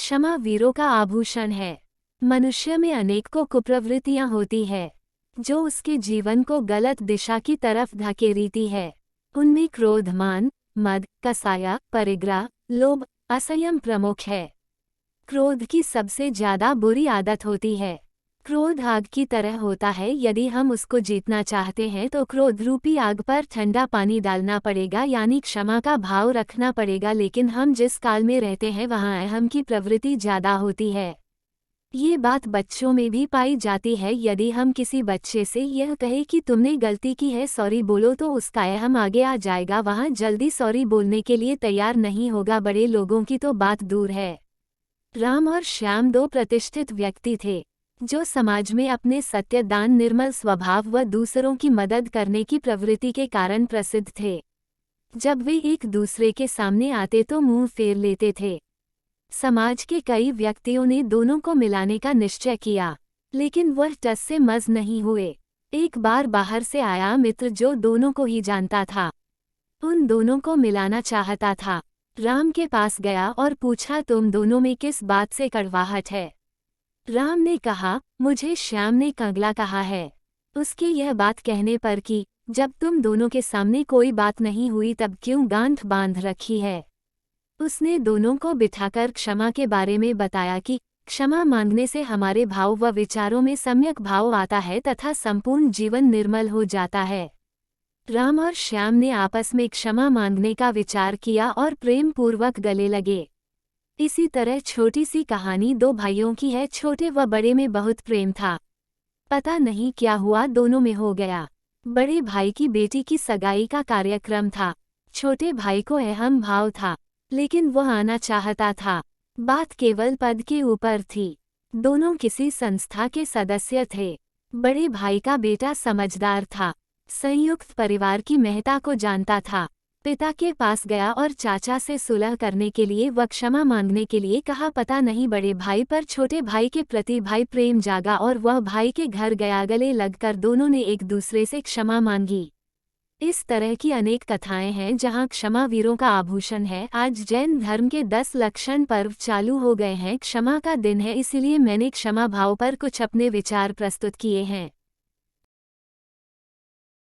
क्षमा वीरों का आभूषण है। मनुष्य में अनेकों कुप्रवृत्तियां होती है जो उसके जीवन को गलत दिशा की तरफ धकेलती है। उनमें क्रोध, मान, मद, कसाया, परिग्रह, लोभ, असंयम प्रमुख है। क्रोध की सबसे ज्यादा बुरी आदत होती है। क्रोध आग की तरह होता है, यदि हम उसको जीतना चाहते हैं तो क्रोध रूपी आग पर ठंडा पानी डालना पड़ेगा, यानी क्षमा का भाव रखना पड़ेगा। लेकिन हम जिस काल में रहते हैं वहाँ अहम की प्रवृत्ति ज्यादा होती है। ये बात बच्चों में भी पाई जाती है। यदि हम किसी बच्चे से यह कहे कि तुमने गलती की है, सॉरी बोलो, तो उसका अहम आगे आ जाएगा, वहाँ जल्दी सॉरी बोलने के लिए तैयार नहीं होगा। बड़े लोगों की तो बात दूर है। राम और श्याम दो प्रतिष्ठित व्यक्ति थे जो समाज में अपने सत्य, दान, निर्मल स्वभाव व दूसरों की मदद करने की प्रवृत्ति के कारण प्रसिद्ध थे। जब वे एक दूसरे के सामने आते तो मुंह फेर लेते थे। समाज के कई व्यक्तियों ने दोनों को मिलाने का निश्चय किया, लेकिन वह टस से मज नहीं हुए। एक बार बाहर से आया मित्र जो दोनों को ही जानता था, उन दोनों को मिलाना चाहता था। राम के पास गया और पूछा, तुम दोनों में किस बात से कड़वाहट है? राम ने कहा, मुझे श्याम ने कंगला कहा है। उसके यह बात कहने पर कि जब तुम दोनों के सामने कोई बात नहीं हुई तब क्यों गांठ बांध रखी है। उसने दोनों को बिठाकर क्षमा के बारे में बताया कि क्षमा मांगने से हमारे भाव व विचारों में सम्यक भाव आता है तथा संपूर्ण जीवन निर्मल हो जाता है। राम और श्याम ने आपस में क्षमा मांगने का विचार किया और प्रेम पूर्वक गले लगे। इसी तरह छोटी सी कहानी दो भाइयों की है। छोटे व बड़े में बहुत प्रेम था। पता नहीं क्या हुआ, दोनों में हो गया। बड़े भाई की बेटी की सगाई का कार्यक्रम था। छोटे भाई को अहम भाव था, लेकिन वह आना चाहता था। बात केवल पद के ऊपर थी। दोनों किसी संस्था के सदस्य थे। बड़े भाई का बेटा समझदार था, संयुक्त परिवार की महत्ता को जानता था। पिता के पास गया और चाचा से सुलह करने के लिए व क्षमा मांगने के लिए कहा। पता नहीं बड़े भाई पर छोटे भाई के प्रति भाई प्रेम जागा और वह भाई के घर गया। गले लगकर दोनों ने एक दूसरे से क्षमा मांगी। इस तरह की अनेक कथाएं हैं जहां क्षमा वीरों का आभूषण है। आज जैन धर्म के 10 लक्षण पर्व चालू हो गए हैं। क्षमा का दिन है, इसीलिए मैंने क्षमा भाव पर कुछ अपने विचार प्रस्तुत किए हैं।